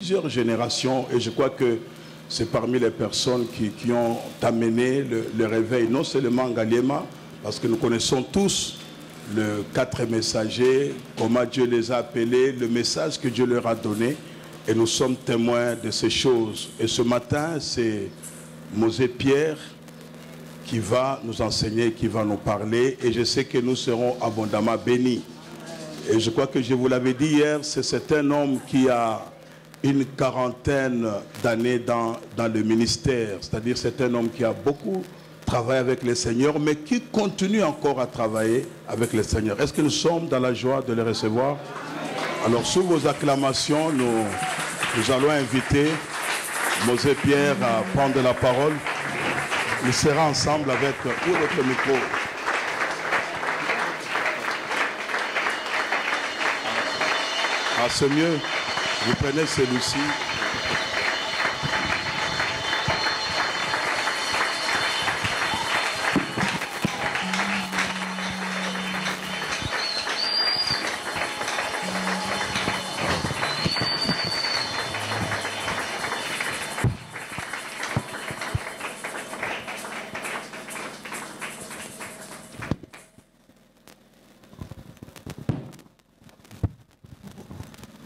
Plusieurs générations, et je crois que c'est parmi les personnes qui ont amené le réveil, non seulement en Ngaliema, parce que nous connaissons tous les 4 messagers, comment Dieu les a appelés, le message que Dieu leur a donné, et nous sommes témoins de ces choses. Et ce matin, c'est Mosé Pierre qui va nous enseigner, qui va nous parler, et je sais que nous serons abondamment bénis. Et je crois que je vous l'avais dit hier, c'est un homme qui a une quarantaine d'années dans le ministère. C'est-à-dire c'est un homme qui a beaucoup travaillé avec le Seigneur, mais qui continue encore à travailler avec le Seigneur. Est-ce que nous sommes dans la joie de le recevoir? Alors, sous vos acclamations, nous allons inviter Mosé Pierre à prendre la parole. Il sera ensemble avec votre micro. Ah, c'est mieux. Vous prenez celui-ci.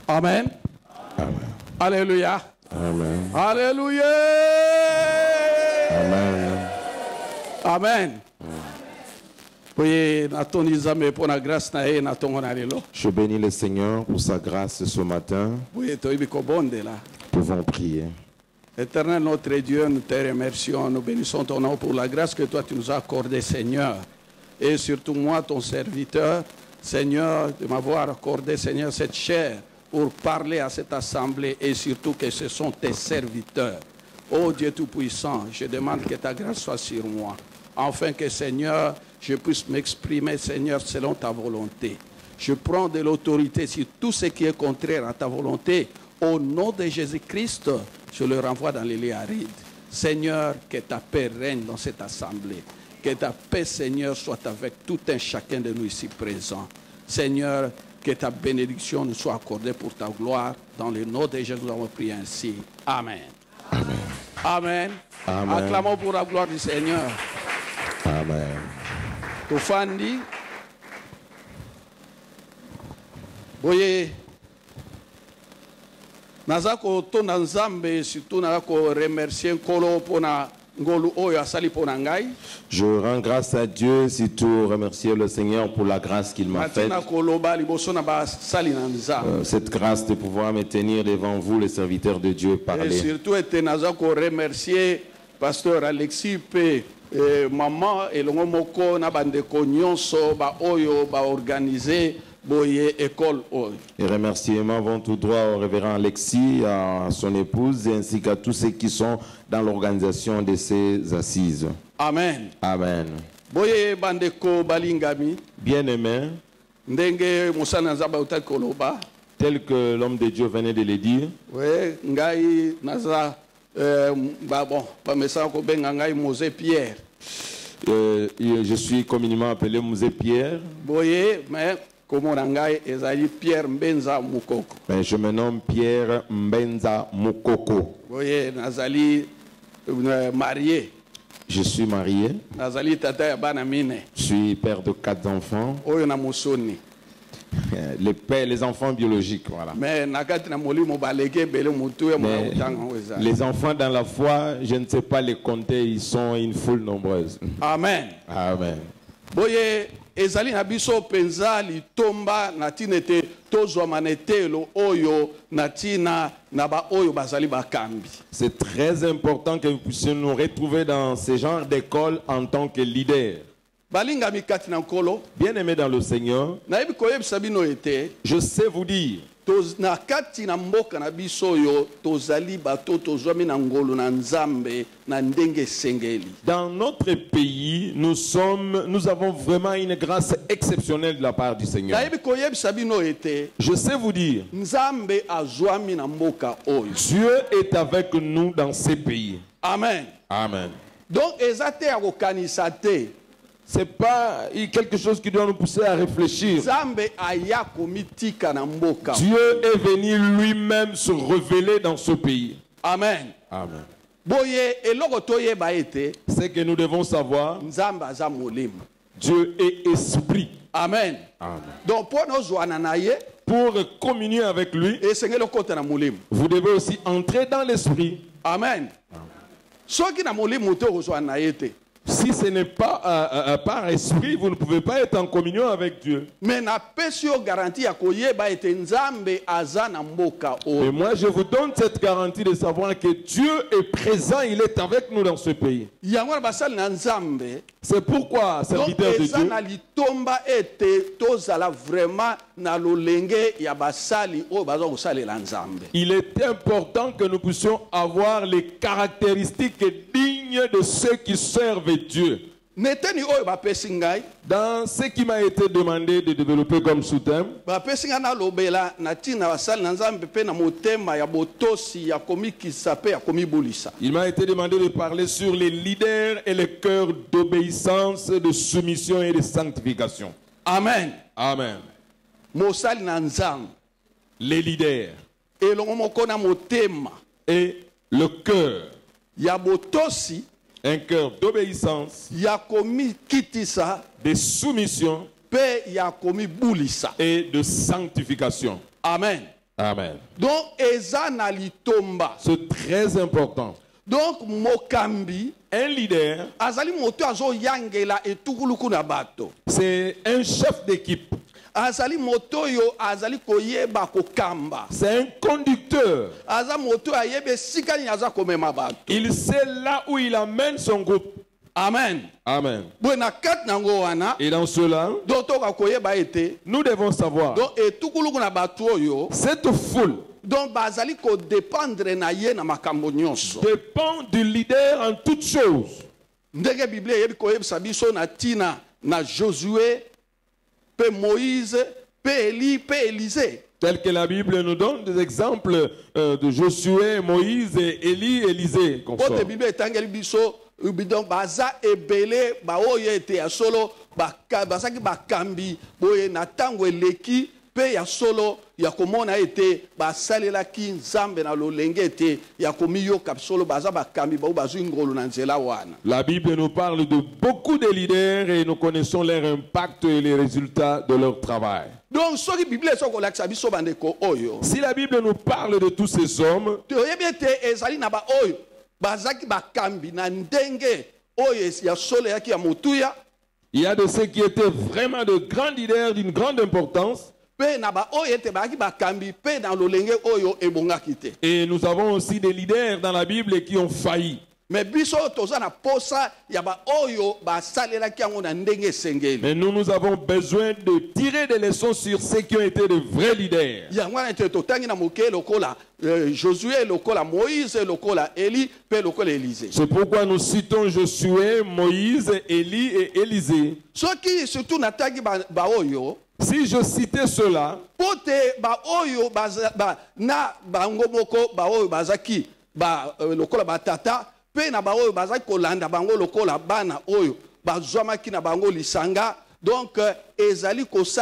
Amen. Amen. Alléluia. Amen. Alléluia. Amen. Amen. Je bénis le Seigneur pour sa grâce ce matin. Pouvons prier. Éternel notre Dieu, nous te remercions, nous bénissons ton nom pour la grâce que toi tu nous as accordée, Seigneur. Et surtout moi, ton serviteur, Seigneur, de m'avoir accordé, Seigneur, cette chair pour parler à cette assemblée et surtout que ce sont tes serviteurs. Oh Dieu Tout-Puissant, je demande que ta grâce soit sur moi, afin que, Seigneur, je puisse m'exprimer, Seigneur, selon ta volonté. Je prends de l'autorité sur tout ce qui est contraire à ta volonté. Au nom de Jésus-Christ, je le renvoie dans les lieux arides. Seigneur, que ta paix règne dans cette assemblée. Que ta paix, Seigneur, soit avec tout un chacun de nous ici présents. Seigneur, que ta bénédiction nous soit accordée pour ta gloire. Dans le nom de Jésus, nous avons prié ainsi. Amen. Amen. Amen. Amen. Acclamons pour la gloire du Seigneur. Amen. Tufandi. Boye. Nazako to nzambe surtout nazako remercier nkolo pona ngolu oyo asali pona ngai. Je rends grâce à Dieu, surtout remercier le Seigneur pour la grâce qu'il m'a faite. Cette grâce de pouvoir me tenir devant vous, les serviteurs de Dieu, parler. Et surtout, nazako remercier pasteur Alexis P. Maman et le moko na bandeko nyonso ba oyo ba organiser. Et remerciements vont tout droit au révérend Alexis, à son épouse, ainsi qu'à tous ceux qui sont dans l'organisation de ces assises. Amen. Amen. Bien-aimés, tel que l'homme de Dieu venait de le dire, je suis communément appelé Mosé Pierre. Mais je me nomme Pierre Mbenza Mukoko. Marié. Je suis marié. Je suis père de 4 enfants. Les enfants biologiques, voilà. Mais les enfants dans la foi, je ne sais pas les compter, ils sont une foule nombreuse. Amen. Amen. Ezali na biso penza litomba natina te tozwa manetelo oyo natina na ba oyo bazali bakambi. C'est très important que nous puissions nous retrouver dans ce genre d'école en tant que leader. Balinga mikati na nkolo, bien-aimé dans le Seigneur, na yebi koyebisa bino ete je sais vous dire, na kati na mboka na biso yo tozali bato tozwami na ngolo na nzambe na ndenge sengeli. Dans notre pays, nous avons vraiment une grâce exceptionnelle de la part du Seigneur. Na yebi koyebisa bino ete je sais vous dire, nzambe azwami na mboka oyo. Dieu est avec nous dans ces pays. Amen. Amen. Donc ezate ya kokanisa te C'est pas quelque chose qui doit nous pousser à réfléchir. Dieu est venu lui-même se révéler dans ce pays. Amen. Amen. C'est que nous devons savoir. Dieu est esprit. Amen. Amen. Donc pour communier avec lui, vous devez aussi entrer dans l'esprit. Amen. Si ce n'est pas par esprit, vous ne pouvez pas être en communion avec Dieu. Mais moi, je vous donne cette garantie de savoir que Dieu est présent, il est avec nous dans ce pays. C'est pourquoi, serviteur de Dieu, il est important que nous puissions avoir les caractéristiques dignes de ceux qui servent Dieu. Dans ce qui m'a été demandé de développer comme sous-thème, il m'a été demandé de parler sur les leaders et les cœurs d'obéissance, de soumission et de sanctification. Amen. Amen. Les leaders et le cœur. Un cœur d'obéissance, de soumission et de sanctification. Amen. Amen. Donc, c'est très important. Donc, Mokambi, un leader, c'est un chef d'équipe. C'est un conducteur. Il sait là où il amène son groupe. Amen. Amen. Et dans cela, nous devons savoir cette foule dépend du leader en toutes choses. Moïse, Élie, Élisée. Tel que la Bible nous donne des exemples de Josué, Moïse, Élie, Élisée. La Bible nous parle de beaucoup de leaders et nous connaissons leur impact et les résultats de leur travail. Donc, si la Bible nous parle de tous ces hommes, il y a de ceux qui étaient vraiment de grands leaders d'une grande importance. Et nous avons aussi des leaders dans la Bible qui ont failli. Mais nous avons besoin de tirer des leçons sur ceux qui ont été de vrais leaders. C'est pourquoi nous citons Josué, Moïse, Élie et Élisée. Si je citais cela, donc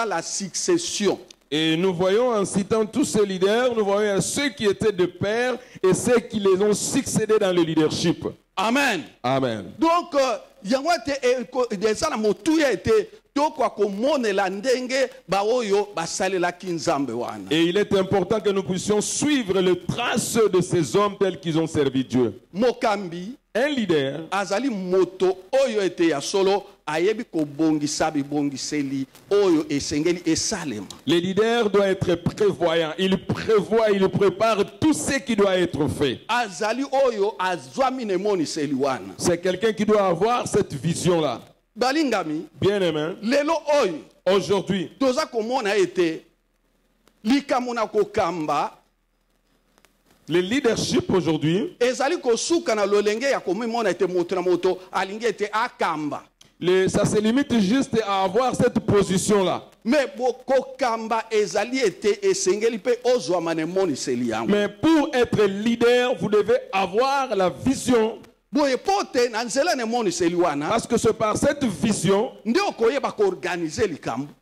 la succession. Et nous voyons en citant tous ces leaders, nous voyons ceux qui étaient de père et ceux qui les ont succédés dans le leadership. Amen. Amen. Donc, et il est important que nous puissions suivre les traces de ces hommes tels qu'ils ont servi Dieu. Mokambi, un leader, azali moto oyo ete ya solo ayebi ko bongisa bibongiseli oyo esengeli esalema. Le leader doit être prévoyant. Il prévoit, il prépare tout ce qui doit être fait. Azali oyo azwami ne moniseli wana. C'est quelqu'un qui doit avoir cette vision-là. Balingami, bien-aimé, lelo oyo aujourd'hui, toza komona ete likamuna kokamba. Le leadership aujourd'hui, ça se limite juste à avoir cette position-là. Mais pour être leader, vous devez avoir la vision. Parce que c'est par cette vision,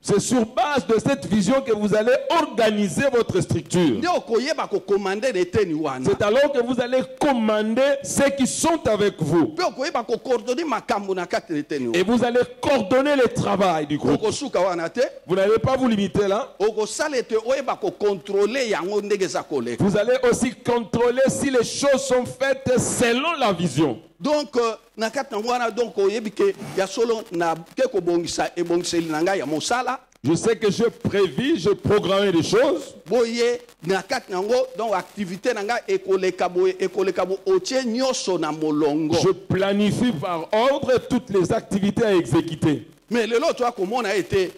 c'est sur base de cette vision que vous allez organiser votre structure. C'est alors que vous allez commander ceux qui sont avec vous. Et vous allez coordonner le travail du groupe. Vous n'allez pas vous limiter là. Vous allez aussi contrôler si les choses sont faites selon la vision. Donc, je sais que je prévis, je programme des choses. Je planifie par ordre toutes les activités à exécuter. Mais le lot toi comment a été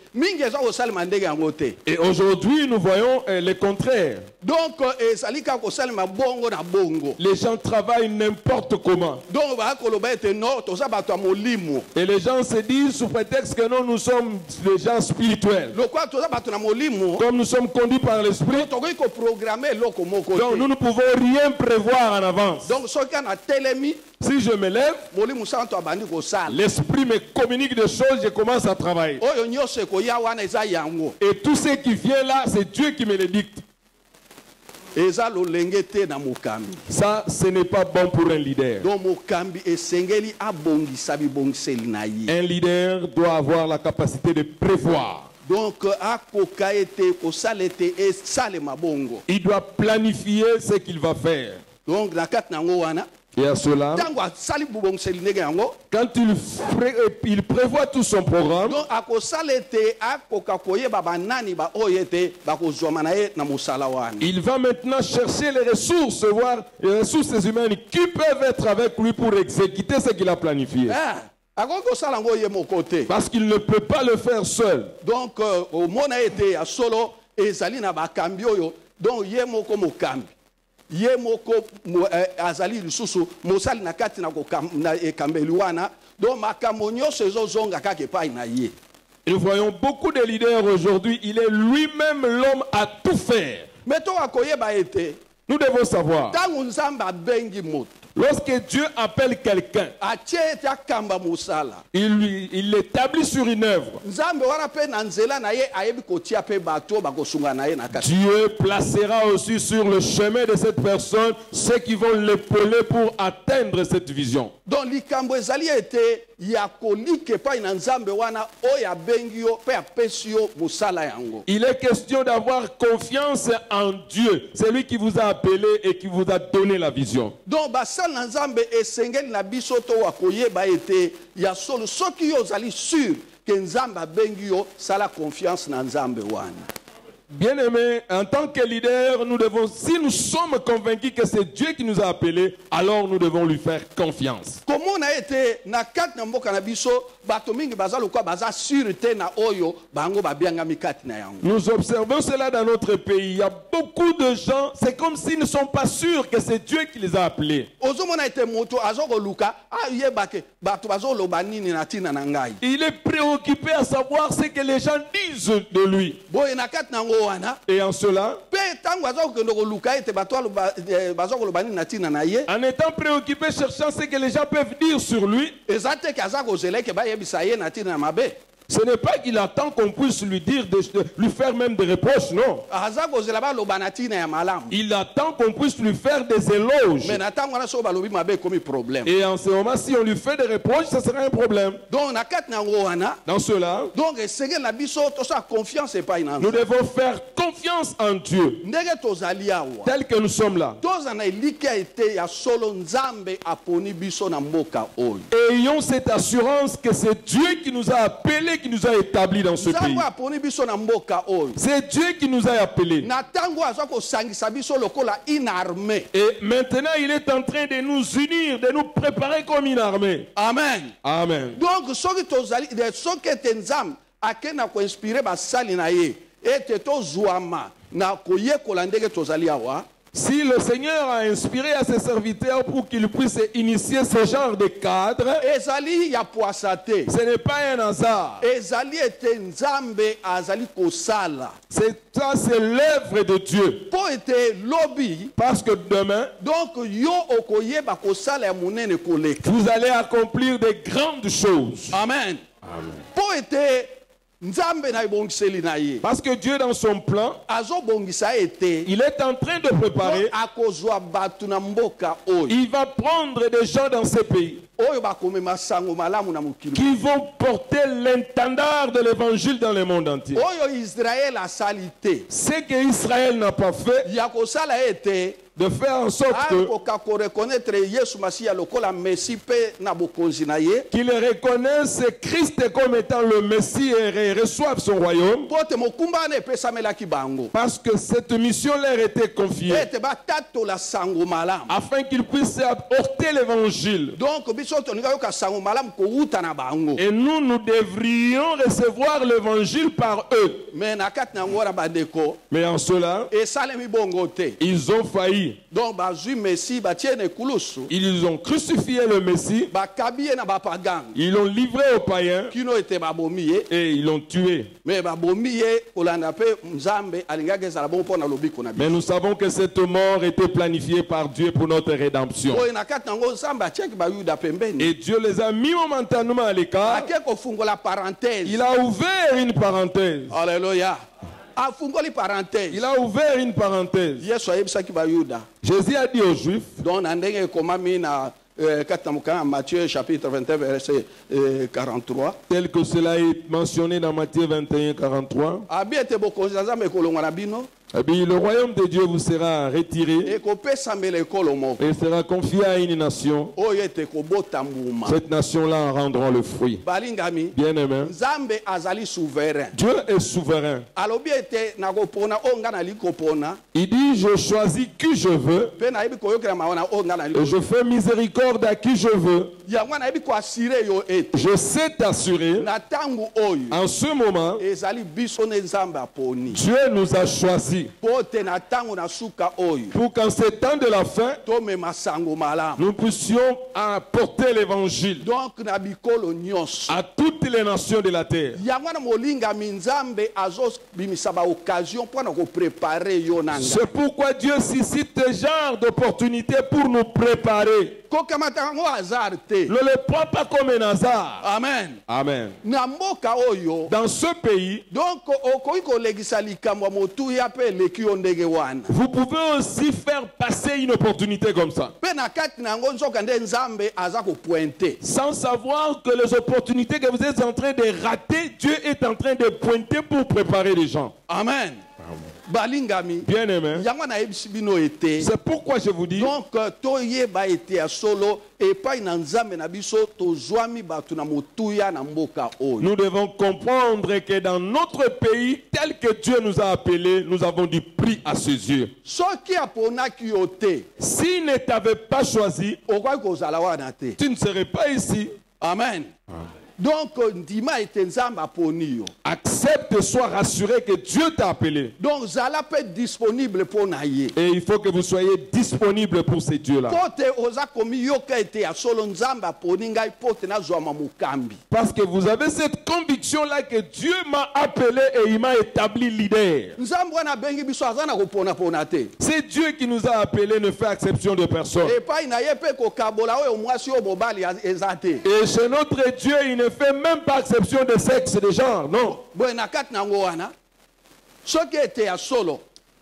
et aujourd'hui nous voyons le contraire. Donc les gens travaillent n'importe comment. Et les gens se disent sous prétexte que nous sommes des gens spirituels. Comme nous sommes conduits par l'esprit, donc nous ne pouvons rien prévoir en avance. Donc si je me lève, l'esprit me communique des choses, je commence à travailler. Et tout ce qui vient là, c'est Dieu qui me le dicte. Ça, ce n'est pas bon pour un leader. Un leader doit avoir la capacité de prévoir. Donc, il doit planifier ce qu'il va faire. Donc, et à cela, quand il prévoit tout son programme, il va maintenant chercher les ressources, voir les ressources humaines qui peuvent être avec lui pour exécuter ce qu'il a planifié. Parce qu'il ne peut pas le faire seul. Donc, au monde a été à solo et Zalina Bakambio, donc Yemoko Mokambi. Yemoko azali lisusu mosali na kati na ekambeliwana donc makamonyo sezo zonga kake pa na ye. Nous voyons beaucoup de leaders aujourd'hui, il est lui-même l'homme à tout faire. Mais toi akoyeba ete nous devons savoir. Tangu nzamba bengi moto. Lorsque Dieu appelle quelqu'un, il l'établit sur une œuvre. Dieu placera aussi sur le chemin de cette personne ceux qui vont l'épauler pour atteindre cette vision. Donc, il est question d'avoir confiance en Dieu. C'est lui qui vous a appelé et qui vous a donné la vision. Donc, Nzambe esengeli na biso to wakoyeba ete ya solo soki yo zali sûr que Nzamba bengi yo sala confiance na Nzambe wana. Bien-aimés, en tant que leader, nous devons, si nous sommes convaincus que c'est Dieu qui nous a appelés, alors nous devons lui faire confiance. Comment on a été na kat na mboka na biso bato mingi bazalo kwa baza sûreté na oyo bango babianga mikati na yango. Nous observons cela dans notre pays. Il y a beaucoup de gens, c'est comme s'ils ne sont pas sûrs que c'est Dieu qui les a appelés. Il est préoccupé à savoir ce que les gens disent de lui. Et en cela, en étant préoccupé, cherchant ce que les gens peuvent dire sur lui, ce n'est pas qu'il attend qu'on puisse lui dire, lui faire même des reproches, non. Il attend qu'on puisse lui faire des éloges. Et en ce moment, si on lui fait des reproches, ça sera un problème. Dans cela, nous devons faire confiance en Dieu. Tel que nous sommes là. Et ayons cette assurance que c'est Dieu qui nous a appelés, qui nous a établis dans ce pays. C'est Dieu qui nous a appelés. Et maintenant, il est en train de nous unir, de nous préparer comme une armée. Amen. Amen. Donc, Si le Seigneur a inspiré à ses serviteurs pour qu'ils puissent initier ce genre de cadre, ce n'est pas un hasard. C'est l'œuvre de Dieu. Parce que demain, vous allez accomplir de grandes choses. Amen. Amen. Parce que Dieu, dans son plan, il est en train de préparer. Il va prendre des gens dans ces pays qui vont porter l'intendard de l'évangile dans le monde entier. Ce que Israël n'a pas fait, de faire en sorte qu'il reconnaisse Christ comme étant le Messie et reçoive son royaume, parce que cette mission leur était confiée afin qu'ils puissent apporter l'évangile. Et nous devrions recevoir l'évangile par eux. Mais en cela, ils ont failli. Ils ont crucifié le Messie. Ils l'ont livré aux païens. Et ils l'ont tué. Mais nous savons que cette mort était planifiée par Dieu pour notre rédemption. Et Dieu les a mis momentanément à l'écart. Il a ouvert une parenthèse. Alléluia. Il a ouvert une parenthèse. Jésus a dit aux Juifs, Matthieu chapitre 21 verset 43, tel que cela est mentionné dans Matthieu 21 43, le royaume de Dieu vous sera retiré et sera confié à une nation. Cette nation-là en rendra le fruit. Bien-aimé, Dieu est souverain. Il dit, je choisis qui je veux et je fais miséricorde à qui je veux. Je sais t'assurer, en ce moment, Dieu nous a choisis pour qu'en ces temps de la fin, nous puissions apporter l'évangile à toutes les nations de la terre. C'est pourquoi Dieu suscite ce genre d'opportunités pour nous préparer. Ne le prends pas comme un hasard. Amen. Amen. Dans ce pays, vous pouvez aussi faire passer une opportunité comme ça, sans savoir que les opportunités que vous êtes en train de rater, Dieu est en train de pointer pour préparer les gens. Amen. Bien-aimé, c'est pourquoi je vous dis, nous devons comprendre que dans notre pays, tel que Dieu nous a appelés, nous avons du prix à ses yeux. S'il ne t'avait pas choisi, tu ne serais pas ici. Amen. Donc, accepte, sois rassuré que Dieu t'a appelé. Donc, disponible pour naïe. Et il faut que vous soyez disponible pour ces dieux-là. Parce que vous avez cette conviction-là que Dieu m'a appelé et il m'a établi leader. C'est Dieu qui nous a appelés, ne fait exception de personne. Et chez notre Dieu, il ne fait même pas exception de sexe, de genre, non.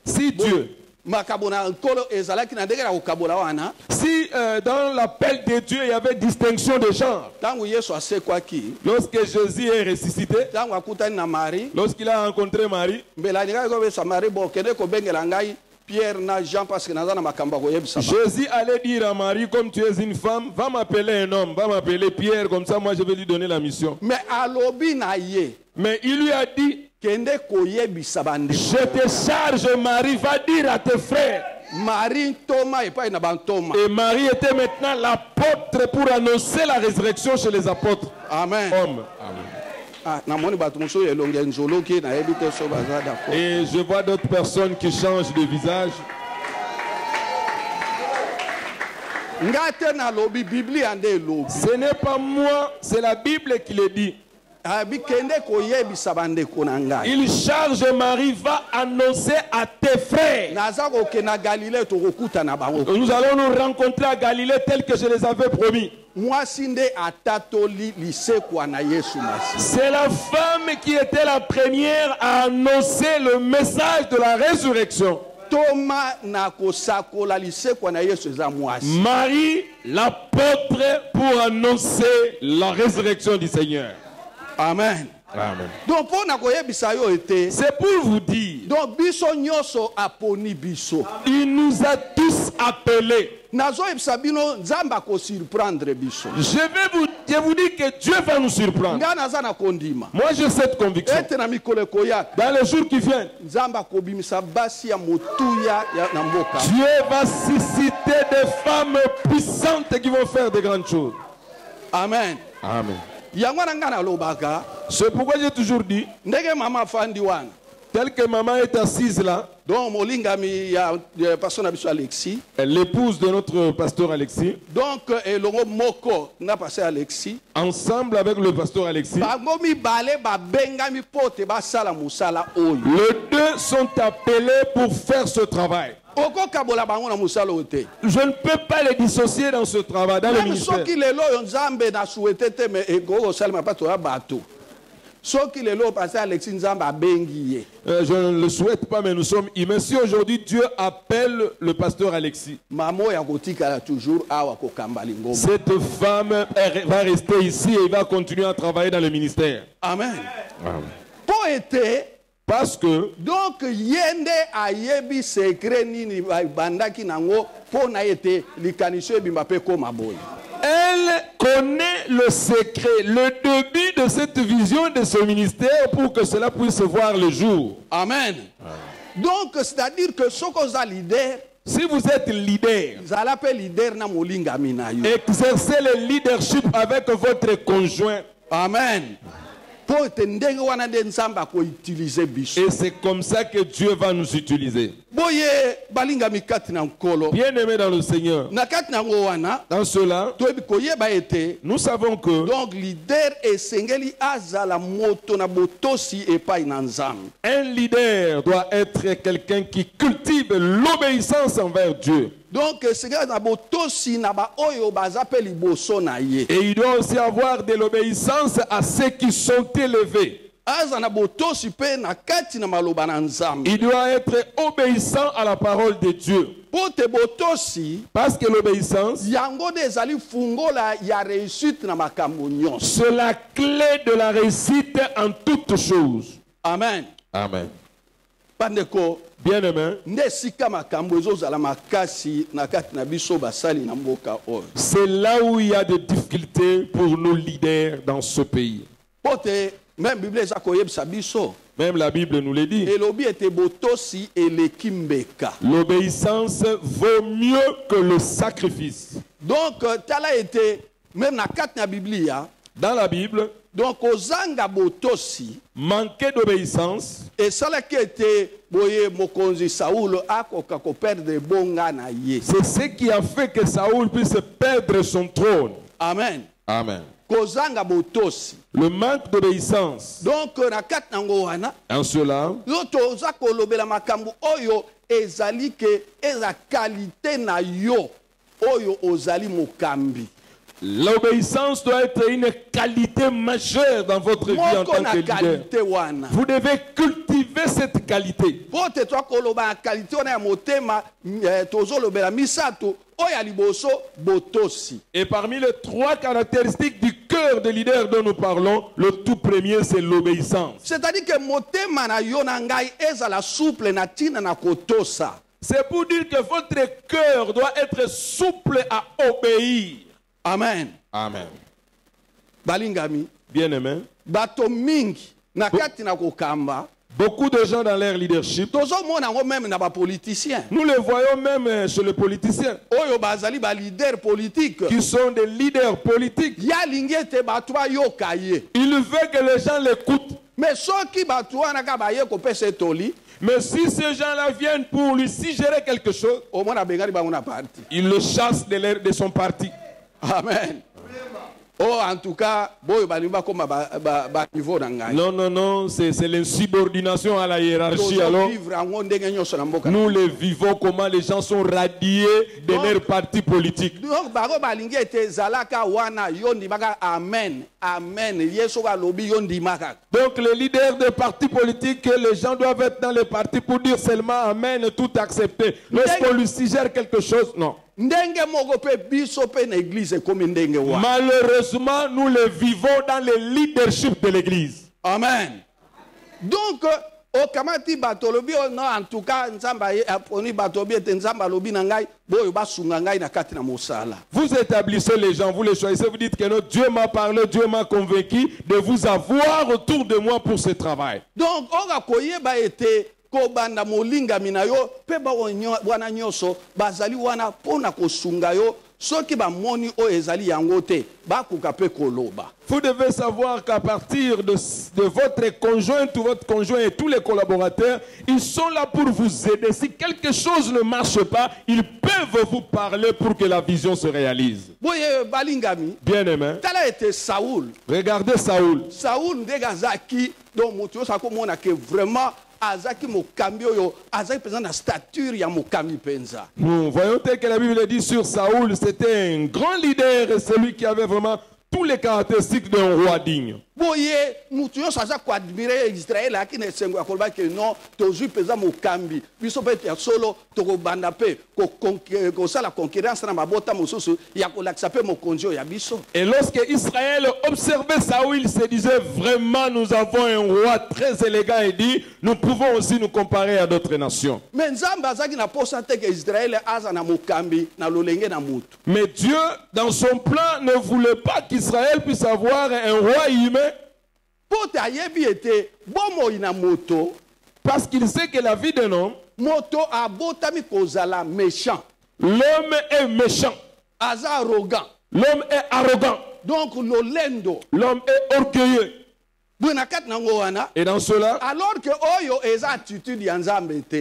Si Dieu, si dans l'appel de Dieu il y avait distinction de genre, lorsque Jésus est ressuscité, lorsqu'il a rencontré Marie, Jésus allait dire à Marie, comme tu es une femme, va m'appeler un homme, va m'appeler Pierre, comme ça moi je vais lui donner la mission. Mais il lui a dit, je te charge Marie, va dire à tes frères. Et Marie était maintenant l'apôtre pour annoncer la résurrection chez les apôtres. Amen. Hommes. Et je vois d'autres personnes qui changent de visage. Ce n'est pas moi, c'est la Bible qui le dit. Il charge Marie, va annoncer à tes frères. Nous allons nous rencontrer à Galilée tel que je les avais promis. C'est la femme qui était la première à annoncer le message de la résurrection. Marie, l'apôtre, pour annoncer la résurrection du Seigneur. Amen. Amen. Donc, c'est pour vous dire, donc, il nous a tous appelés. Je vous dis que Dieu va nous surprendre. Moi j'ai cette conviction. Dans les jours qui viennent, Dieu va susciter des femmes puissantes qui vont faire de grandes choses. Amen. Amen. C'est pourquoi j'ai toujours dit, tel que maman est assise là, l'épouse de notre pasteur Alexis, donc ensemble avec le pasteur Alexis, les deux sont appelés pour faire ce travail. Je ne peux pas les dissocier dans ce travail, dans le ministère. Je ne le souhaite pas, mais nous sommes humains. Si aujourd'hui Dieu appelle le pasteur Alexis, cette femme va rester ici et va continuer à travailler dans le ministère. Amen. Amen. Parce que donc yende ayebi secret nini bandaki nango pona ete likanisho bimbape koma boy. Elle connaît le secret, le début de cette vision de ce ministère pour que cela puisse voir le jour. Amen. Donc c'est-à-dire que sokoza leader, si vous êtes leader, exercez le leadership avec votre conjoint. Amen. Et c'est comme ça que Dieu va nous utiliser. Bien-aimés dans le Seigneur, dans cela, nous savons que un leader doit être quelqu'un qui cultive l'obéissance envers Dieu. Donc, et il doit aussi avoir de l'obéissance à ceux qui sont élevés. Il doit être obéissant à la parole de Dieu. Parce que l'obéissance, c'est la clé de la réussite en toutes choses. Amen. Amen. Bien-aimé, c'est là où il y a des difficultés pour nos leaders dans ce pays. Même la Bible nous le dit. L'obéissance vaut mieux que le sacrifice. Donc, tel a été, même dans la Bible, donc ozanga botosi, manquer d'obéissance, et cela qui était boye mokonzi Saoul akoka ko perdre bonga na ye. C'est ce qui a fait que Saoul puisse perdre son trône. Amen. Amen. Kozanga botosi, le manque d'obéissance. Donc na kat nango wana, en cela, yoto zako lobela makambu oyo ezali ke eza qualité na yo oyo ozali mokambi. L'obéissance doit être une qualité majeure dans votre vie en tant que leader. Vous devez cultiver cette qualité. Et parmi les trois caractéristiques du cœur des leaders dont nous parlons, le tout premier c'est l'obéissance. C'est-à-dire que c'est pour dire que votre cœur doit être souple à obéir. Amen. Amen. Balingami. Bien-aimé. Bato mingi nakati na kokamba. Beaucoup de gens dans leur leadership. Nous les voyons même chez les politiciens. Qui sont des leaders politiques. Il veut que les gens l'écoutent. Mais ceux qui batouana kabaye kopese toli. Mais si ces gens-là viennent pour lui suggérer quelque chose, il le chasse de son parti. Amen. Oh, en tout cas, non, non, non, c'est l'insubordination à la hiérarchie. Alors, nous les vivons comment les gens sont radiés de leur parti politique. Donc, les leaders des partis politiques, les gens doivent être dans les partis pour dire seulement Amen, tout accepter. Lorsqu'on lui suggère quelque chose, non. Malheureusement, nous le vivons dans le leadership de l'église. Amen. Donc, en tout cas, vous établissez les gens, vous les choisissez, vous dites que non, Dieu m'a parlé, Dieu m'a convaincu de vous avoir autour de moi pour ce travail. Donc, kobanda molinga minayo pe wana nyoso bazali wana pona kosunga yo soki ba moni o ezali yangote ba kukape koloba. Vous devez savoir qu'à partir de votre conjoint, tout votre conjoint et tous les collaborateurs, ils sont là pour vous aider. Si quelque chose ne marche pas, ils peuvent vous parler pour que la vision se réalise. Bien aimé. Regardez Saoul. Saoul ndegazaki donc mutio sakomona que vraiment nous voyons tel que la Bible dit sur Saoul, c'était un grand leader et celui qui avait vraiment tous les caractéristiques d'un roi digne. Et lorsque Israël observait Saoul, il se disait vraiment nous avons un roi très élégant et dit nous pouvons aussi nous comparer à d'autres nations. Mais Dieu dans son plan ne voulait pas qu'Israël puisse avoir un roi humain. Parce qu'il sait que la vie d'un homme, l'homme est méchant, l'homme est arrogant, donc l'homme est orgueilleux. Et dans cela, alors que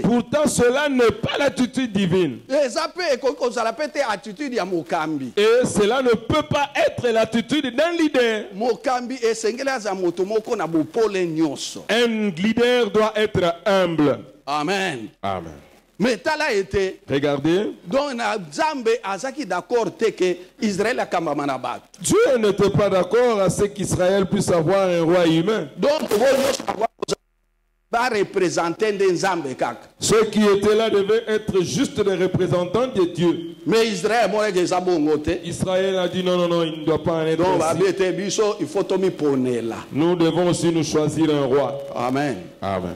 pourtant cela n'est pas l'attitude divine. Et cela ne peut pas être l'attitude d'un leader. Un leader doit être humble. Amen. Amen. Mais tala été. Regardez. Donc d'accord que Israël a Dieu n'était pas d'accord à ce qu'Israël puisse avoir un roi humain. Donc représenter des Nzambe kak. Ceux qui étaient là devaient être juste des représentants de Dieu. Mais Israël a dit non, non, non, il ne doit pas en être ainsi. Nous devons aussi nous choisir un roi. Amen. Amen.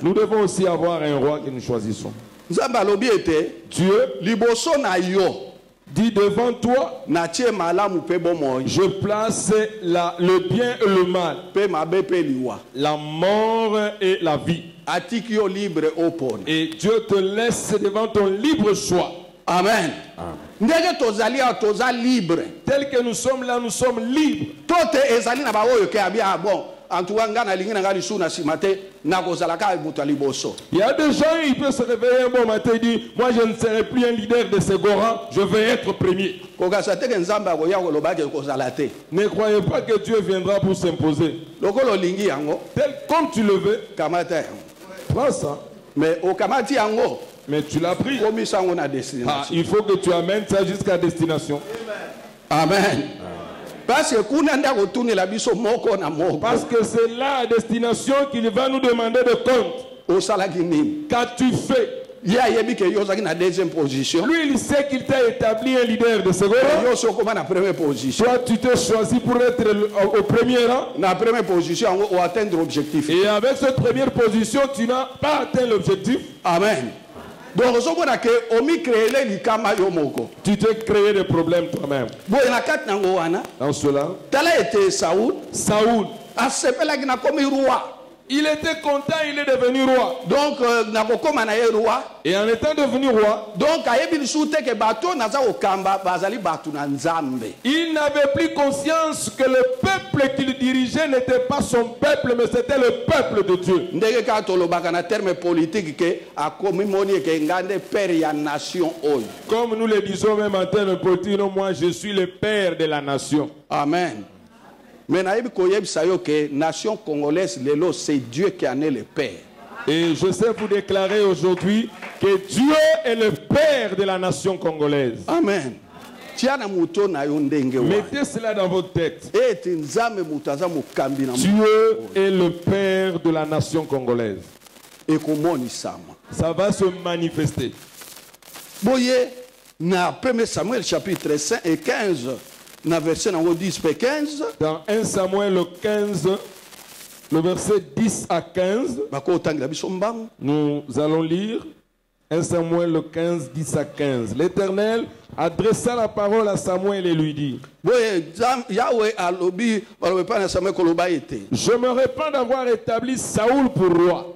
Nous devons aussi avoir un roi que nous choisissons. Dieu dit devant toi, je place le bien et le mal, la mort et la vie. Et Dieu te laisse devant ton libre choix. Amen. Tel que nous sommes là, nous sommes libres. Il y a des gens, ils peuvent se réveiller un bon matin et dire moi je ne serai plus un leader de Ségora, je vais être premier. Ne croyez pas que Dieu viendra pour s'imposer. Tel comme tu le veux, prends ça. Mais tu l'as pris. Il faut que tu amènes ça jusqu'à destination. Amen. Parce que c'est là la destination qu'il va nous demander de compte. Qu'as-tu fait? Lui, il sait qu'il t'a établi un leader de Ségora. Toi, tu t'es choisi pour être au premier rang. Et avec cette première position, tu n'as pas atteint l'objectif. Amen. Donc, tu t'es créé des problèmes toi-même. Dans cela, Saoul. Il était content, il est devenu roi. Donc, roi. Et en étant devenu roi, donc, il n'avait plus conscience que le peuple qu'il dirigeait n'était pas son peuple, mais c'était le peuple de Dieu. Comme nous le disons même en termes politiques, moi je suis le père de la nation. Amen. Mais que nation congolaise, c'est Dieu qui en est le père. Et je sais vous déclarer aujourd'hui que Dieu est le père de la nation congolaise. Amen. Mettez cela dans votre tête. Dieu est le père de la nation congolaise. Ça va se manifester. Dans 1 Samuel chapitre 5 et 15, dans verset 10 et 15. Dans 1 Samuel 15, le verset 10 à 15, nous allons lire 1 Samuel 15, 10 à 15. L'Éternel adressa la parole à Samuel et lui dit: Je me répands d'avoir établi Saoul pour roi.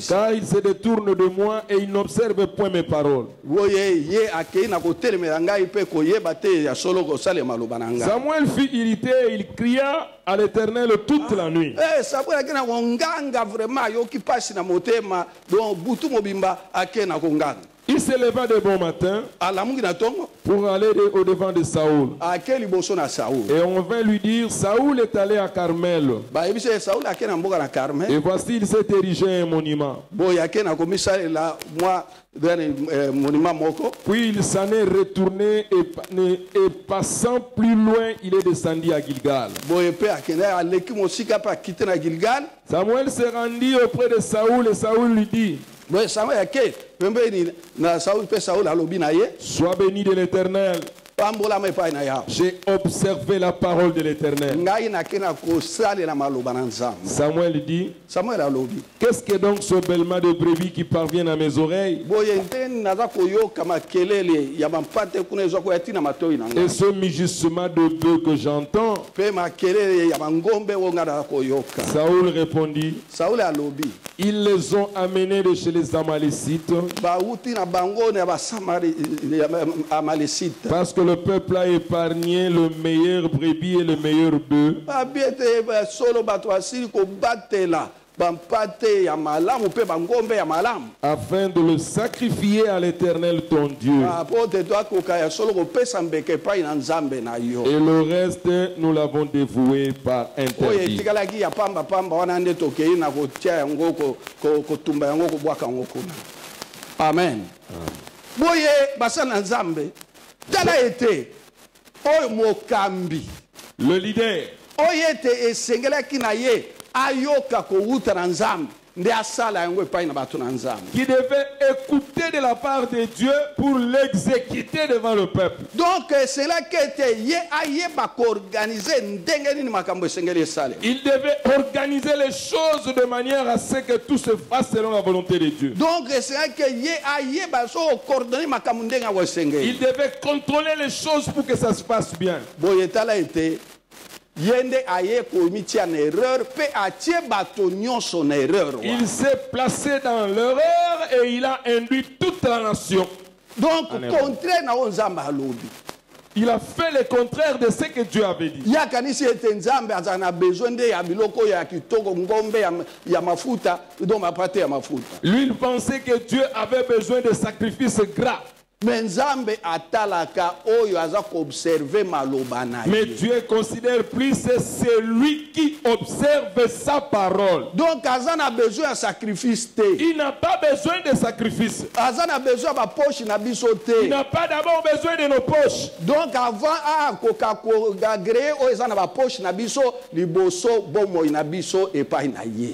Car il se détourne de moi et il n'observe point mes paroles. Samuel fut irrité et il cria à l'Éternel toute la nuit. Il se leva de bon matin pour aller au-devant de Saoul. Et on vint lui dire: Saoul est allé à Carmel. Et voici, il s'est érigé un monument. Puis il s'en est retourné et passant plus loin, il est descendu à Gilgal. Samuel se rendit auprès de Saoul et Saoul lui dit: Sois béni de l'Éternel. J'ai observé la parole de l'Éternel. Samuel dit: Qu'est-ce que donc ce bêlement de brebis qui parvient à mes oreilles? Et ce mugissement de bœuf que j'entends? Saoul répondit: Ils les ont amenés de chez les Amalécites, parce que le peuple a épargné le meilleur brebis et le meilleur bœuf, afin de le sacrifier à l'Éternel ton Dieu. Et le reste, nous l'avons dévoué par interdit. Amen. Le leader qui devait écouter de la part de Dieu pour l'exécuter devant le peuple. Donc c'est là il devait organiser les choses de manière à ce que tout se fasse selon la volonté de Dieu. Donc c'est là il devait contrôler les choses pour que ça se passe bien. Il s'est placé dans l'erreur et il a induit toute la nation. Donc, contraire à il a fait le contraire de ce que Dieu avait dit. Lui, il pensait que Dieu avait besoin de sacrifices gras. Mais Dieu considère plus c'est celui qui observe sa parole. Donc, il a besoin de sacrifice. Il n'a pas besoin de sacrifice. Il n'a pas d'abord besoin de nos poches. Donc,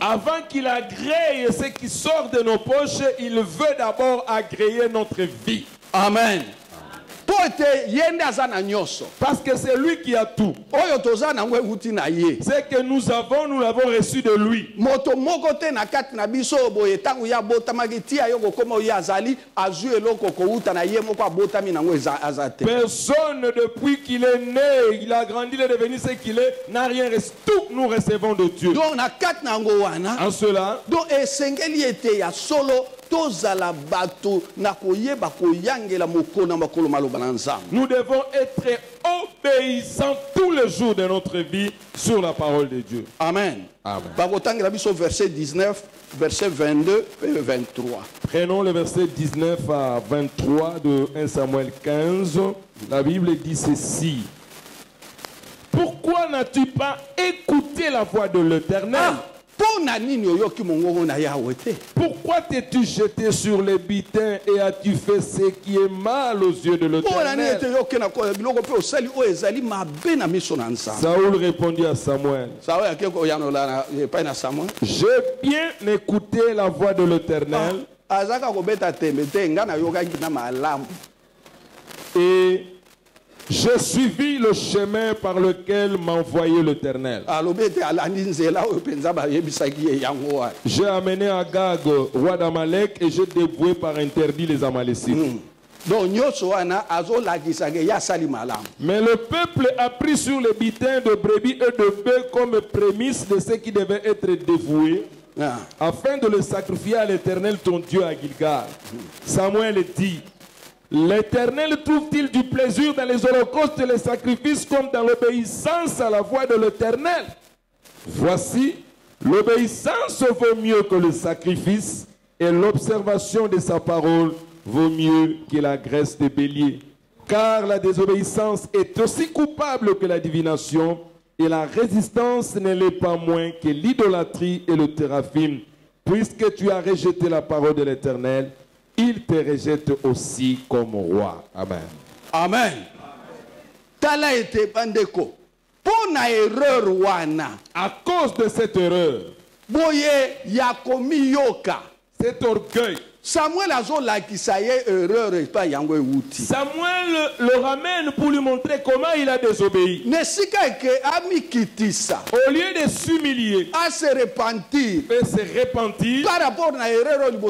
avant qu'il agrée ce qui sort de nos poches, il veut d'abord agréer notre vie. Amen. Parce que c'est lui qui a tout. C'est que nous l'avons reçu de lui. Personne depuis qu'il est né, il a grandi, il est devenu ce qu'il est, n'a rien reçu. Tout nous recevons de Dieu. En cela, nous devons être obéissants tous les jours de notre vie sur la parole de Dieu. Amen. Amen. Verset 19, verset 22 et 23. Prenons le verset 19 à 23 de 1 Samuel 15. La Bible dit ceci. Pourquoi n'as-tu pas écouté la voix de l'Éternel? Pourquoi t'es-tu jeté sur les bitins et as-tu fait ce qui est mal aux yeux de l'Éternel? Saoul répondit à Samuel. J'ai bien écouté la voix de l'Éternel. Et j'ai suivi le chemin par lequel m'a envoyé l'Éternel. J'ai amené Agag, roi d'Amalek, et j'ai dévoué par interdit les Amalécites. Mais le peuple a pris sur les bitins de brebis et de bœufs comme prémisse de ce qui devait être dévoué, afin de le sacrifier à l'Éternel ton Dieu à Gilgal. Samuel dit: l'Éternel trouve-t-il du plaisir dans les holocaustes et les sacrifices comme dans l'obéissance à la voix de l'Éternel? Voici, l'obéissance vaut mieux que le sacrifice et l'observation de sa parole vaut mieux que la graisse des béliers. Car la désobéissance est aussi coupable que la divination et la résistance ne l'est pas moins que l'idolâtrie et le téraphim. Puisque tu as rejeté la parole de l'Éternel, il te rejette aussi comme roi. Amen. Amen. Tala ete bandeko. Pona erreur wana. À cause de cette erreur, boye yakomi yoka. Cet orgueil. Samuel erreur pas yango wuti. Samuel le ramène pour lui montrer comment il a désobéi. Nesika ke ami kitisa. Au lieu de s'humilier, à se repentir, par rapport à erreur en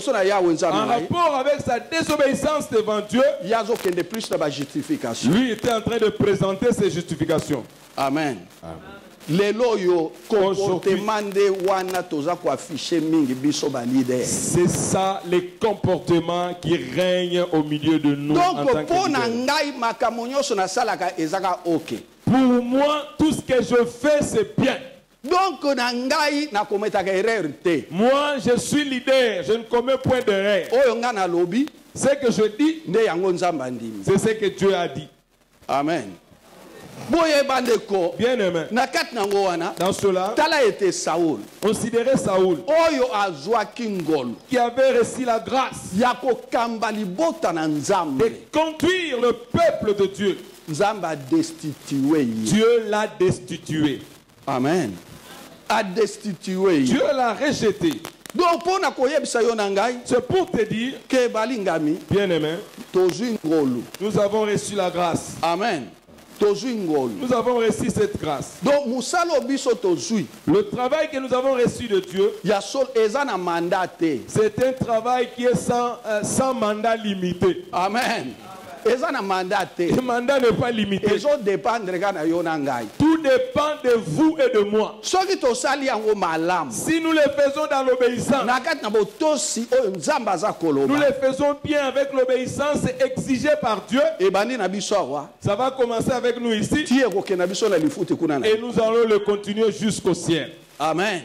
rapport avec sa désobéissance devant Dieu, lui était en train de présenter ses justifications. Amen. Amen. C'est ça les comportements qui règnent au milieu de nous. Donc, en tant que pour moi, tout ce que je fais, c'est bien. Donc, moi, je suis leader, je ne commets point d'erreur. Ce que je dis, c'est ce que Dieu a dit. Amen. Bien aimé. Dans cela, considérez Saoul qui avait reçu la grâce de conduire le peuple de Dieu. Dieu l'a destitué. Amen. A destitué. Dieu l'a rejeté. Donc, c'est pour te dire que bien aimé, nous avons reçu la grâce. Amen. Nous avons reçu cette grâce. Donc, le travail que nous avons reçu de Dieu, c'est un travail qui est sans mandat limité. Amen. Le mandat n'est pas limité. Tout dépend de vous et de moi. Si nous le faisons dans l'obéissance, nous le faisons bien avec l'obéissance exigée par Dieu, ça va commencer avec nous ici et nous allons le continuer jusqu'au ciel. Amen.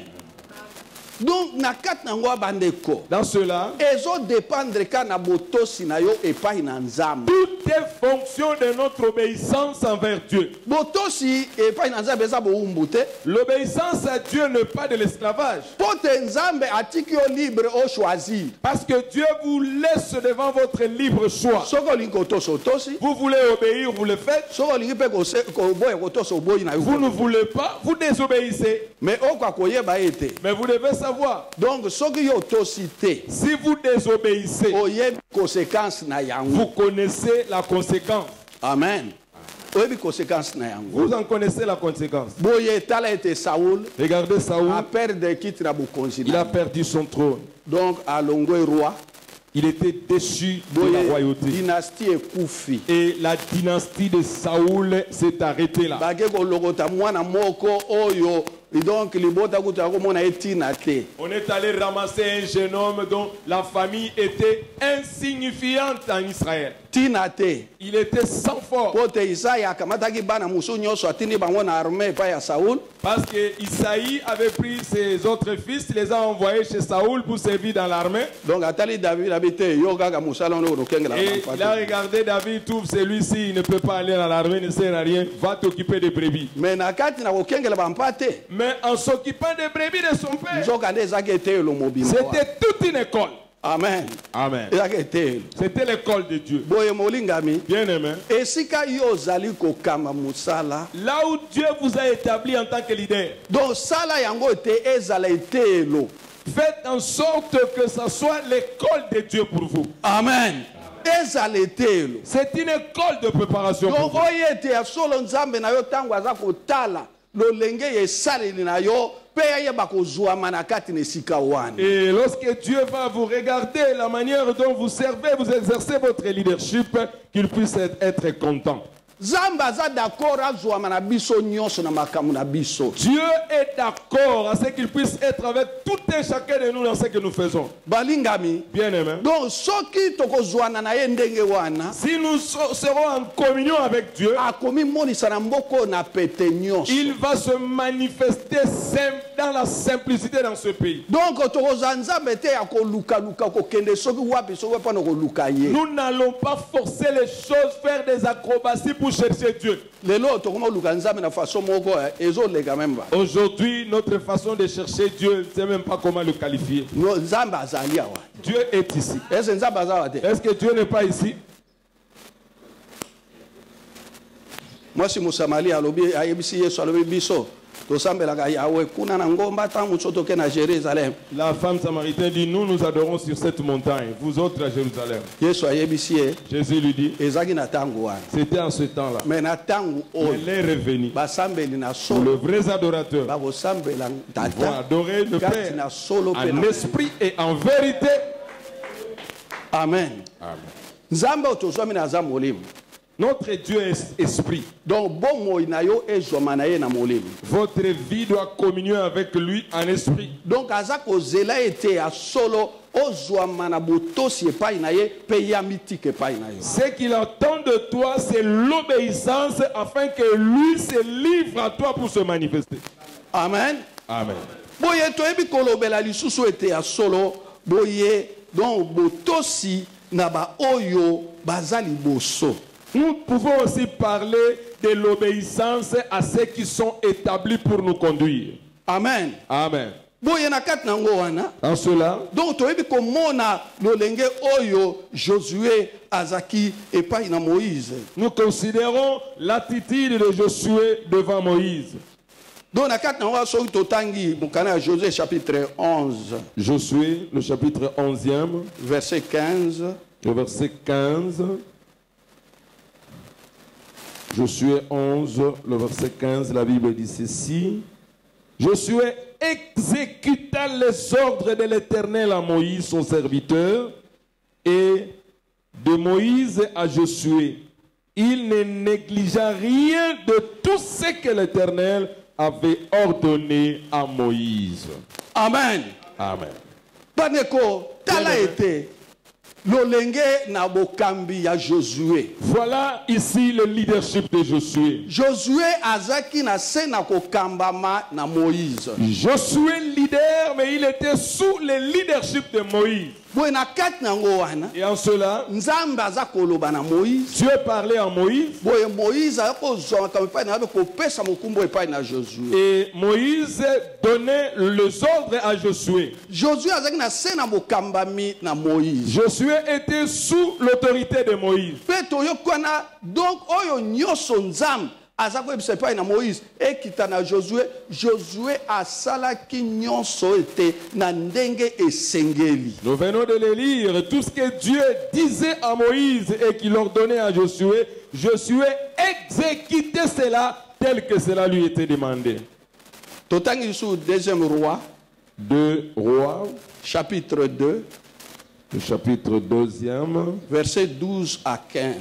Donc, dans cela, tout est fonction de notre obéissance envers Dieu. L'obéissance à Dieu n'est pas de l'esclavage. Parce que Dieu vous laisse devant votre libre choix. Vous voulez obéir, vous le faites. Vous ne voulez pas, vous désobéissez. Mais vous devez savoir. Donc, si vous désobéissez, vous connaissez la conséquence. Amen. Vous en connaissez la conséquence. Regardez Saoul. Il a perdu son trône. Donc, à roi. Il était déchu de la royauté. Et la dynastie de Saoul s'est arrêtée là. Donc, on est allé ramasser un jeune homme dont la famille était insignifiante en Israël. Il était sans force. Parce que Isaïe avait pris ses autres fils, les a envoyés chez Saoul pour servir dans l'armée. Et il a regardé David, trouve celui-ci, il ne peut pas aller dans l'armée, ne sert à rien, va t'occuper des brebis. Mais en s'occupant des brebis de son père, c'était toute une école. Amen. Amen. C'était l'école de Dieu. Bien aimé. Là où Dieu vous a établi en tant que leader, faites en sorte que ce soit l'école de Dieu pour vous. Amen. C'est une école de préparation pour vous. Et lorsque Dieu va vous regarder la manière dont vous servez, vous exercez votre leadership, qu'il puisse être content. Dieu est d'accord à ce qu'il puisse être avec tout et chacun de nous dans ce que nous faisons. Bien aimé. Donc, si nous serons en communion avec Dieu, il va se manifester dans la simplicité dans ce pays. Donc, nous n'allons pas forcer les choses, faire des acrobaties pour chercher Dieu. Aujourd'hui, notre façon de chercher Dieu, je ne sais même pas comment le qualifier. Dieu est ici. Est-ce que Dieu n'est pas ici? Moi, si je suis la femme samaritaine dit, nous adorons sur cette montagne, vous autres à Jérusalem. Jésus lui dit, c'était en ce temps-là. Mais elle est revenue. Les vrais adorateurs vont adorer le Père en esprit et en vérité. Amen. Amen. Notre Dieu est esprit. Donc, votre vie doit communier avec lui en esprit. Donc, ce qu'il attend de toi, c'est l'obéissance afin que lui se livre à toi pour se manifester. Amen. Amen. Nous pouvons aussi parler de l'obéissance à ceux qui sont établis pour nous conduire. Amen. Amen. En cela, donc nous considérons l'attitude de Josué devant Moïse. Donc, Josué chapitre 11. Josué, le chapitre 11e. Verset 15. Le verset 15. Josué 11, le verset 15, la Bible dit ceci. Josué exécuta les ordres de l'Éternel à Moïse, son serviteur, et de Moïse à Josué. Il ne négligea rien de tout ce que l'Éternel avait ordonné à Moïse. Amen. Amen. Voilà ici le leadership de Josué. Josué leader, mais il était sous le leadership de Moïse. Et en cela, Dieu parlait à Moïse. Et Moïse donnait les ordres à Josué. Josué était sous l'autorité de Moïse. azako ebisa epai na Moïse ekita na Josué a salaki nyonso ete na ndenge esengeli. Nous venons de le lire, tout ce que Dieu disait à Moïse et qu'il ordonnait à Josué, Josué exécutait cela tel que cela lui était demandé. Totangi sous deuxième roi. 2 Rois, chapitre 2, le chapitre 2e, verset 12 à 15.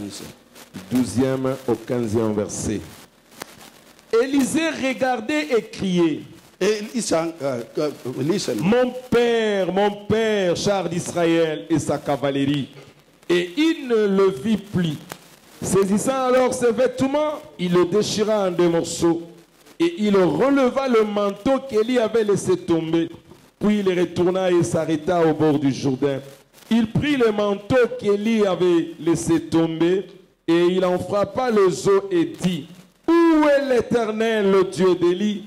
12e au 15e verset. Élisée regardait et criait. Mon père, char d'Israël et sa cavalerie. Et il ne le vit plus. Saisissant alors ses vêtements, il le déchira en 2 morceaux. Et il releva le manteau qu'Élie avait laissé tomber. Puis il retourna et s'arrêta au bord du Jourdain. Il prit le manteau qu'Élie avait laissé tomber et il en frappa les os et dit, où est l'Éternel, le Dieu d'Élie?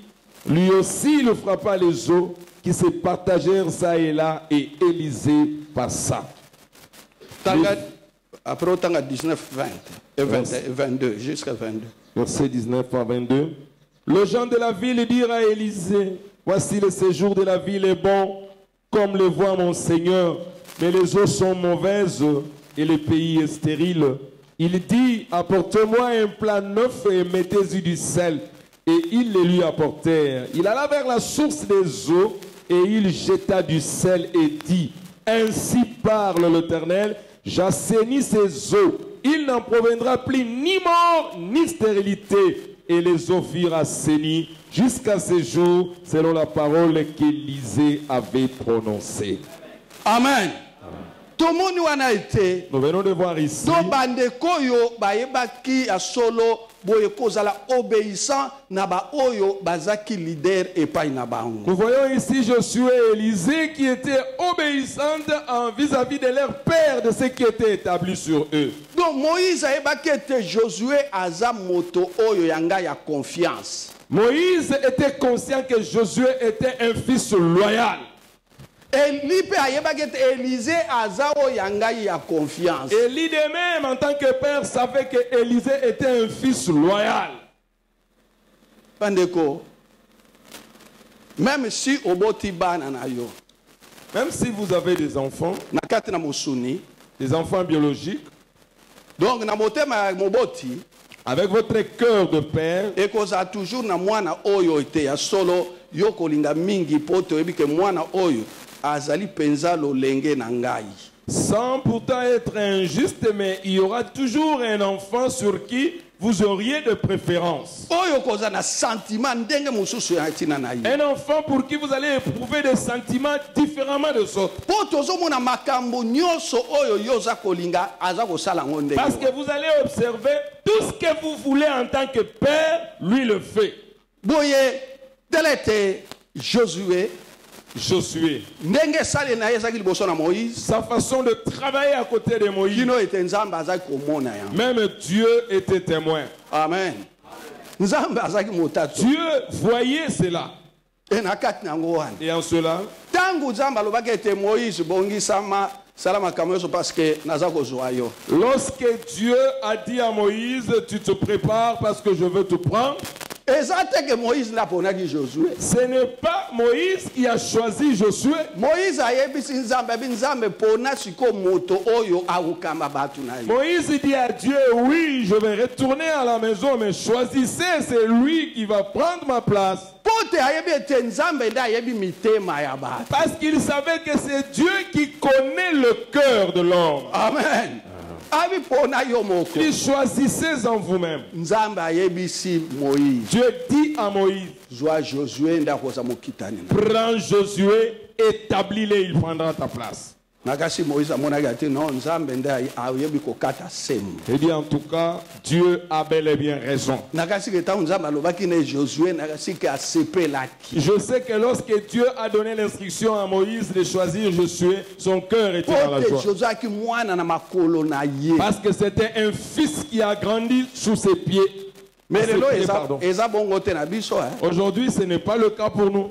Lui aussi il frappa les os qui se partagèrent ça et là et Élisée passa. Après autant à 19, 20 et 22, jusqu'à 22. Verset 19 à 22. Les gens de la ville dirent à Élisée, voici le séjour de la ville est bon, comme le voit mon Seigneur, mais les eaux sont mauvaises et le pays est stérile. Il dit, apportez-moi un plat neuf et mettez-y du sel. Et ils le lui apportèrent. Il alla vers la source des eaux et il jeta du sel et dit, ainsi parle l'Éternel, j'assainis ces eaux. Il n'en proviendra plus ni mort ni stérilité. Et les eaux furent assainies jusqu'à ce jour, selon la parole qu'Élisée avait prononcée. Amen. Nous venons de voir ici. Nous voyons ici Josué et Élisée qui étaient obéissantes vis-à-vis de leur père, de ce qui était établi sur eux. Donc Moïse a Josué azamoto oyo yanga ya confiance. Moïse était conscient que Josué était un fils loyal. Élisée azao yanga ya confiance. Élie de même en tant que père savait que Élisée était un fils loyal. Pandeko, même si oboti bana na yo, même si vous avez des enfants, nakati na musuni, des enfants biologiques, donc na motema moboti, avec votre cœur de père, et koza toujours na mwana oyo ite ya solo yoko linga mingi poto ebike mwana oyo azali penza lolenge na ngai. Sans pourtant être injuste, mais il y aura toujours un enfant sur qui vous auriez de préférence. Un enfant pour qui vous allez éprouver des sentiments différemment des autres. Parce que vous allez observer tout ce que vous voulez en tant que père, lui le fait. Tel était Josué. Sa façon de travailler à côté de Moïse. Même Dieu était témoin. Amen. Dieu voyait cela. Et en cela, lorsque Dieu a dit à Moïse, tu te prépares parce que je veux te prendre, ce n'est pas Moïse qui a choisi Josué. Moïse dit à Dieu, oui, je vais retourner à la maison, mais choisissez, c'est lui qui va prendre ma place. Parce qu'il savait que c'est Dieu qui connaît le cœur de l'homme. Amen. Il choisissez en vous-même. Dieu dit à Moïse, prends Josué, établis-le, il prendra ta place. Il dit en tout cas, Dieu a bel et bien raison. Je sais que lorsque Dieu a donné l'instruction à Moïse de choisir Josué, son cœur était dans la joie. Parce que c'était un fils qui a grandi sous ses pieds. Mais aujourd'hui, ce n'est pas le cas pour nous.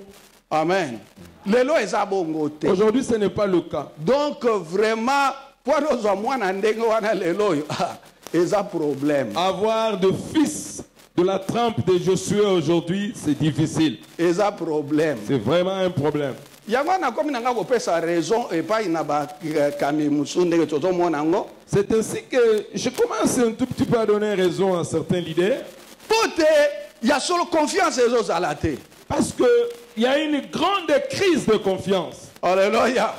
Amen. Aujourd'hui, ce n'est pas le cas. Donc, vraiment, avoir de fils de la trempe de Josué aujourd'hui, c'est difficile. C'est un problème. C'est vraiment un problème. C'est ainsi que je commence un tout petit peu à donner raison à certains leaders. Il y a solo confiance et aux alatés. Parce qu'il y a une grande crise de confiance. Alléluia.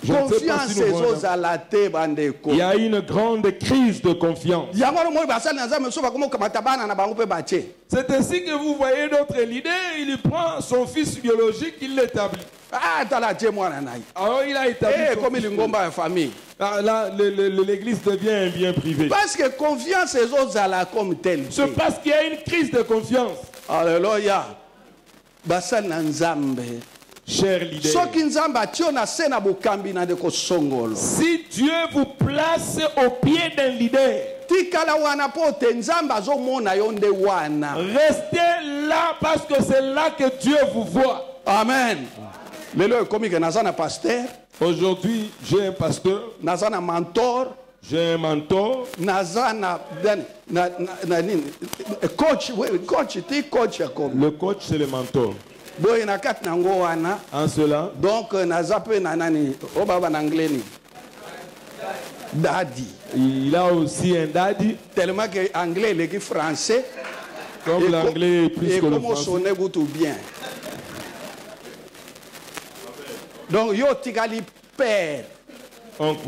Confiance et aux alatés, bandeko. Il y a une grande crise de confiance. C'est ainsi que vous voyez notre leader, il prend son fils biologique, il l'établit. Alors il a établi comme il ngomba famille. Là, l'église devient un bien privé. Parce que confiance et aux ala comme tel. C'est parce qu'il y a une crise de confiance. Alléluia. Basal Nzambe. Cher leader, si Dieu vous place au pied d'un leader, restez là parce que c'est là que Dieu vous voit. Amen. Aujourd'hui, j'ai un pasteur, j'ai un mentor, le coach c'est le mentor. En cela, donc daddy. Il a aussi un daddy. Tellement que anglais est français. Comme l'anglais est plus que le français. Bien. Donc yo tigali père. Donc,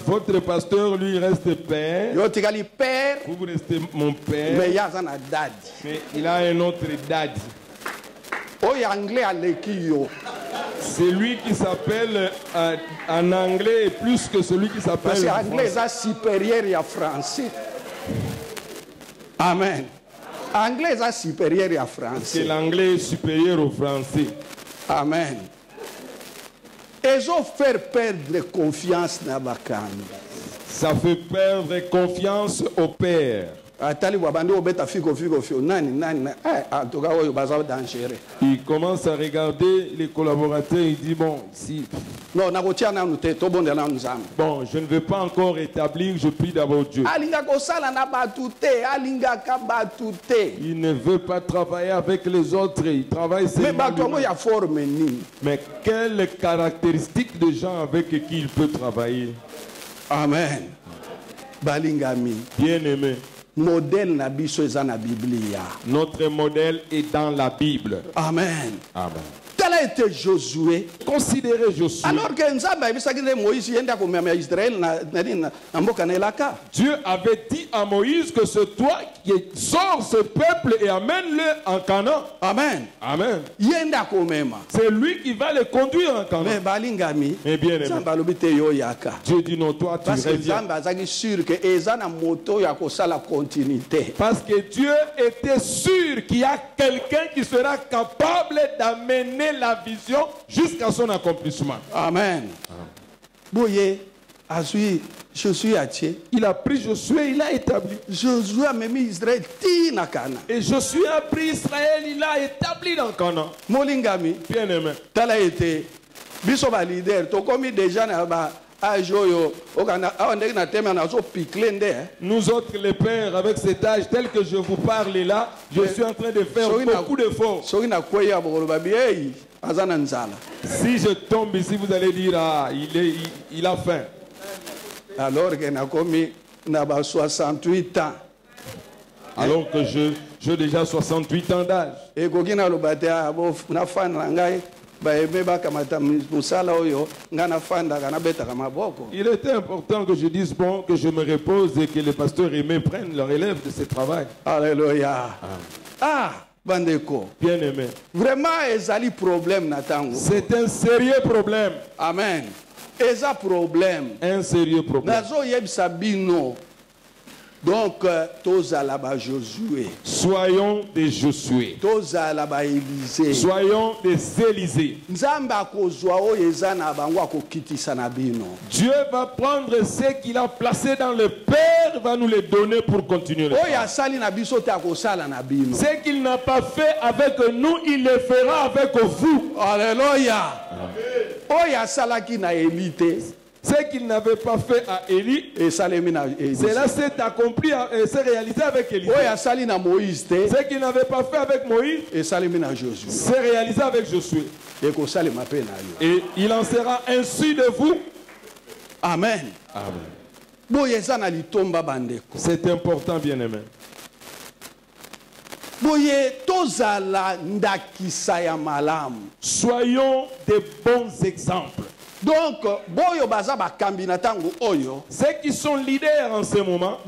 votre pasteur lui reste père. Yo tigali père. Vous restez mon père. Mais il y a un daddy. Mais il a un autre daddy. C'est lui qui s'appelle en anglais plus que celui qui s'appelle en français. Anglais est supérieur à français. Amen. Anglais est supérieur à français. C'est l'anglais est supérieur au français. Amen. Ils ont fait perdre confiance dans la ça fait perdre confiance au père. Il commence à regarder les collaborateurs, il dit bon, si... Bon, je ne veux pas encore établir, je prie d'abord Dieu. Il ne veut pas travailler avec les autres, il travaille seulement. Mais quelles caractéristiques de gens avec qui il peut travailler? Amen. Bien-aimé. Modèle na biso eza na Biblia. Notre modèle est dans la Bible. Amen. Amen. Tel a été Josué. Considérez Josué. Alors que Nzambe abisakile Moïse yenda komema Israël na mboka na elaka. Dieu avait dit à Moïse que c'est toi qui sors ce peuple et amène-le en Canaan. Amen. Amen. Yenda komema. C'est lui qui va le conduire en Canaan. Mais balingami. Mais bien aimé. Nzambe alobite yo yaka. Dieu dit non, toi tu reviens. Parce que Nzambe azaki sûr que eza na moto ya kosala continuité. Parce que Dieu était sûr qu'il y a quelqu'un qui sera capable d'amener la vision jusqu'à son accomplissement. Amen. Boye, Josué, il a pris Josué, il a établi. Josué a mis Israël na Canaan. Et Josué a pris Israël, il a établi dans Canaan. Molingami, bien aimé. Tala été, biso ba leader, to komi déjà na ba nous autres les pères avec cet âge tel que je vous parle là, je suis en train de faire beaucoup d'efforts. Si je tombe ici, vous allez dire ah, il a faim. Alors que n'a 68 ans. Alors que j'ai déjà 68 ans d'âge. Et il était important que je dise bon, que je me repose et que les pasteurs aimés prennent leur relève de ce travail. Alléluia. Ah, bandeko. Bien aimé. Vraiment, ezali problème natango. C'est un sérieux problème. Amen. Eza problème. Un sérieux problème. Nazo yebisa bino. Donc, Josué. Soyons des Josué. Élisée. Soyons des Élisée. Dieu va prendre ce qu'il a placé dans le Père, va nous les donner pour continuer. Ce qu'il n'a pas fait avec nous, il le fera avec vous. Alléluia. Ce qu'il n'avait pas fait à Élie, cela s'est accompli et s'est réalisé avec Élie. Ce qu'il n'avait pas fait avec Moïse, s'est réalisé avec Josué. Et il en sera ainsi de vous. Amen. Amen. C'est important, bien-aimé. Soyons des bons exemples. Donc, ceux qui sont leaders en ce moment,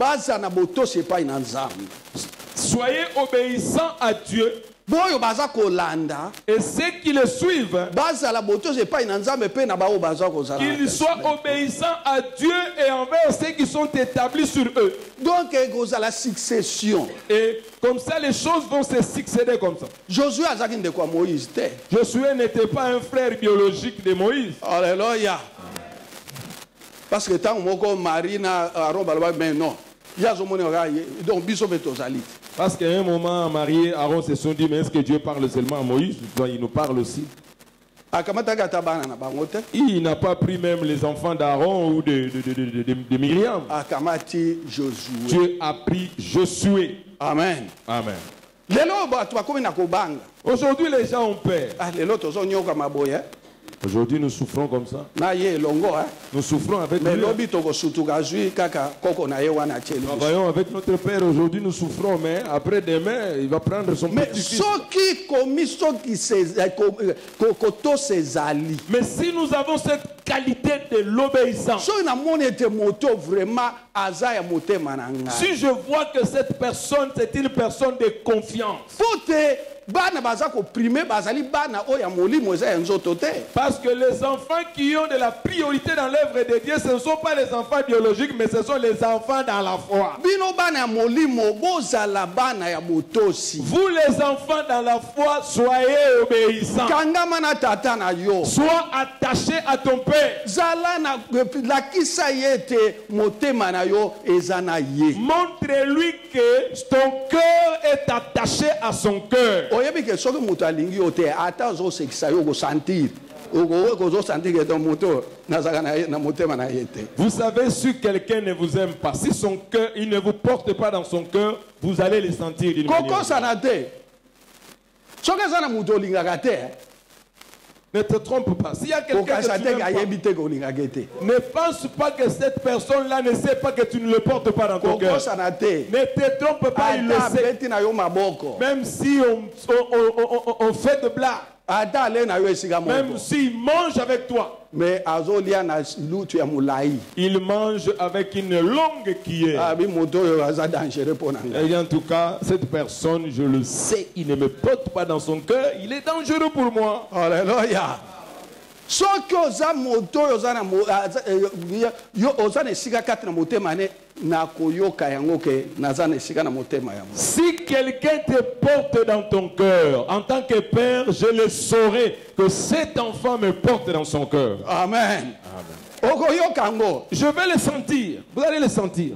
soyez obéissants à Dieu. Et ceux qui le suivent, qu'ils soient obéissants à Dieu et envers ceux qui sont établis sur eux. Donc, la succession. Et comme ça, les choses vont se succéder comme ça. Josué n'était pas un frère biologique de Moïse. Alléluia. Parce que tant que Marina, mais non. Donc, parce qu'à un moment, Marie et Aaron se sont dit, mais est-ce que Dieu parle seulement à Moïse? Il nous parle aussi. Il n'a pas pris même les enfants d'Aaron ou de Myriam. Dieu a pris Josué. Amen. Amen. Aujourd'hui, les gens ont peur. Aujourd'hui, nous souffrons comme ça. Nous souffrons avec lui. Travaillons avec notre Père. Aujourd'hui, nous souffrons, mais après demain, il va prendre son petit-fils. Mais si nous avons cette qualité de l'obéissance, si je vois que cette personne, c'est une personne de confiance, parce que les enfants qui ont de la priorité dans l'œuvre de Dieu, ce ne sont pas les enfants biologiques, mais ce sont les enfants dans la foi. Vous les enfants dans la foi, soyez obéissants. Sois attaché à ton Père. Montre-lui que ton cœur est attaché à son cœur. Vous savez, si quelqu'un ne vous aime pas, si son cœur, il ne vous porte pas dans son cœur, vous allez le sentir d'une manière. Ne te trompe pas. S'il y a quelqu'un que tu ne pense pas que cette personne-là ne sait pas que tu ne le portes pas dans ton cœur. Ne te trompe pas, il le sait. Même si on fait de blagues. Même s'il mange avec toi. Mais il mange avec une longue cuillère. Et en tout cas, cette personne, je le sais, il ne me porte pas dans son cœur. Il est dangereux pour moi. Alléluia. Si quelqu'un te porte dans ton cœur, en tant que père, je le saurai que cet enfant me porte dans son cœur. Amen. Amen. Je vais le sentir. Vous allez le sentir.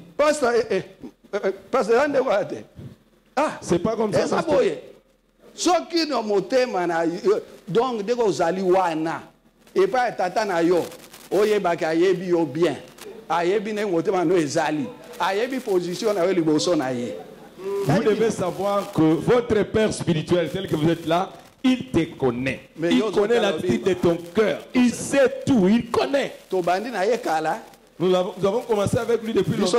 C'est pas comme ça. Donc, et pas tata na yo oye baka yebi yo bien ayebi ne motema no ezali ayebi position na yo liboso na ye. Vous devez savoir que votre père spirituel tel que vous êtes là, il te connaît. Il connaît l'attitude de ton cœur. Il sait tout, il connaît. Nous avons commencé avec lui depuis longtemps.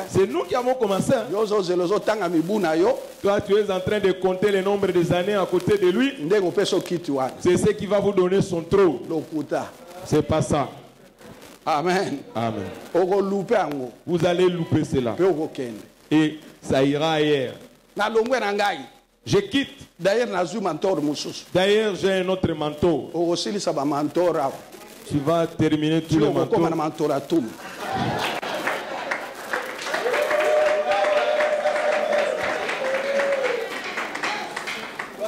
C'est nous qui avons commencé. Toi, tu es en train de compter le nombre des années à côté de lui. C'est ce qui va vous donner son trône. C'est pas ça. Amen. Amen. Vous allez louper cela. Et ça ira ailleurs. Je quitte. D'ailleurs, j'ai un autre mentor. Tu vas terminer tous les mentors.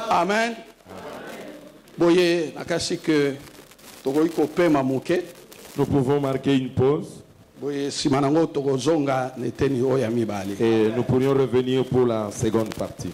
Amen. Nous pouvons marquer une pause. Et nous pourrions revenir pour la seconde partie.